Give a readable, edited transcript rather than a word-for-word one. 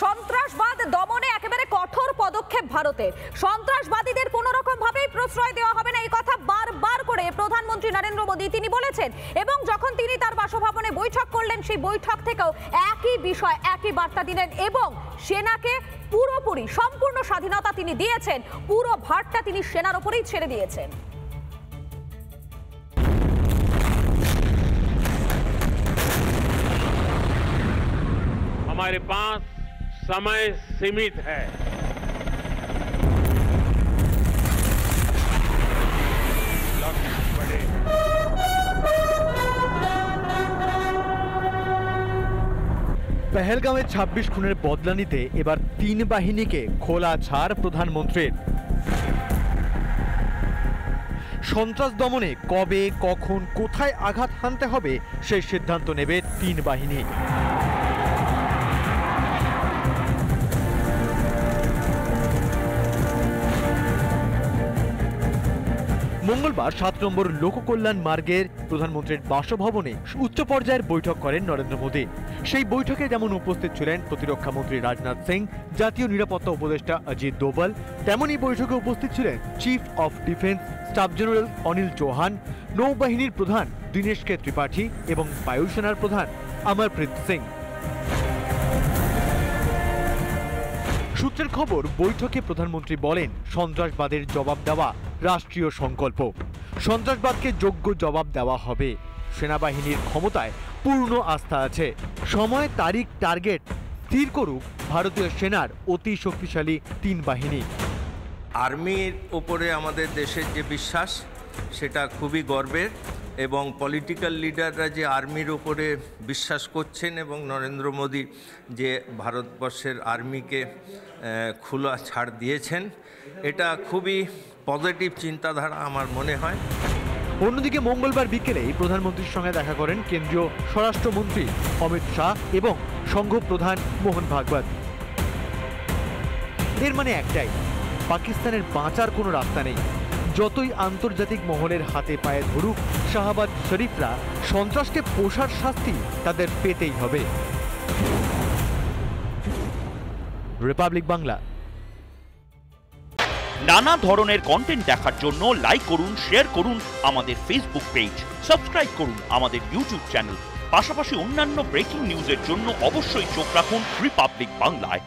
সন্ত্রাসবাদ দমনে একেবারে কঠোর পদক্ষেপ ভারতের। সন্ত্রাসবাদীদের কোনো রকম ভাবেই প্রশ্রয় দেওয়া হবে না, এই কথা বারবার করে প্রধানমন্ত্রী নরেন্দ্র মোদী তিনি বলেছেন। এবং যখন তিনি তার বাসভবনে বৈঠক করলেন, সেই বৈঠক থেকেও একই বিষয়, একই বার্তা দিলেন এবং সেনাকে পুরোপুরি সম্পূর্ণ স্বাধীনতা তিনি দিয়েছেন, পুরো ভারটা তিনি সেনার উপরেই ছেড়ে দিয়েছেন। हमारे पास समय सीमित है। पहलगामे 26 খুনের বদলা নিতে এবার 3 বাহিনীকে খোলা ছাড় প্রধানমন্ত্রীর। সন্ত্রাস দমনে কবে, কখন, কোথায় আঘাত হানতে হবে সেই সিদ্ধান্ত নেবে 3 বাহিনী। মঙ্গলবার 7 নম্বর লোককল্যাণ মার্গের প্রধানমন্ত্রীর বাসভবনে উচ্চ পর্যায়ের বৈঠক করেন নরেন্দ্র মোদী। সেই বৈঠকে যেমন উপস্থিত ছিলেন প্রতিরক্ষা মন্ত্রী রাজনাথ সিং, জাতীয় নিরাপত্তা উপদেষ্টা অজিত দোভাল, তেমনই বৈঠকে উপস্থিত ছিলেন chief of defence staff general Anil Chauhan, নৌবাহিনীর প্রধান দীনেশ কে ত্রিপাঠী এবং বায়ুসেনার প্রধান অমরপ্রীত সিং। সূত্রের খবর, বৈঠকে প্রধানমন্ত্রী বলেন, সন্ত্রাসবাদের জবাব দেওয়া রাষ্ট্রীয় সংকল্প, সন্ত্রাসবাদকে যোগ্য জবাব দেওয়া হবে। সেনাবাহিনীর ক্ষমতায় পূর্ণ আস্থা আছে। সময়, তারিখ, টার্গেট স্থির করুক ভারতীয় সেনার অতি শক্তিশালী 3 বাহিনী। আর্মির উপরে আমাদের দেশের যে বিশ্বাস সেটা খুবই গর্বের এবং পলিটিক্যাল লিডাররা যে আর্মির উপরে বিশ্বাস করছেন এবং নরেন্দ্র মোদী যে ভারতবর্ষের আর্মিকে খোলা ছাড় দিয়েছেন, এটা খুবই পজিটিভ চিন্তাধারা আমার মনে হয়। অন্যদিকে মঙ্গলবার বিকেলেই প্রধানমন্ত্রীর সঙ্গে দেখা করেন কেন্দ্রীয় স্বরাষ্ট্রমন্ত্রী অমিত শাহ এবং সংঘ প্রধান মোহন ভাগবত। এর মানে একটাই, পাকিস্তানের বাঁচার কোনো রাস্তা নেই। যতই আন্তর্জাতিক মহলের হাতে পায়ে ধরুক শাহবাজ শরীফরা, সন্ত্রাসকে পোষার শাস্তি তাদের পেতেই হবে। রিপাবলিক বাংলা। নানা ধরনের কন্টেন্ট দেখার জন্য লাইক করুন, শেয়ার করুন আমাদের ফেসবুক পেজ, সাবস্ক্রাইব করুন আমাদের ইউটিউব চ্যানেল। পাশাপাশি অন্যান্য ব্রেকিং নিউজের জন্য অবশ্যই চোখ রাখুন রিপাবলিক বাংলায়।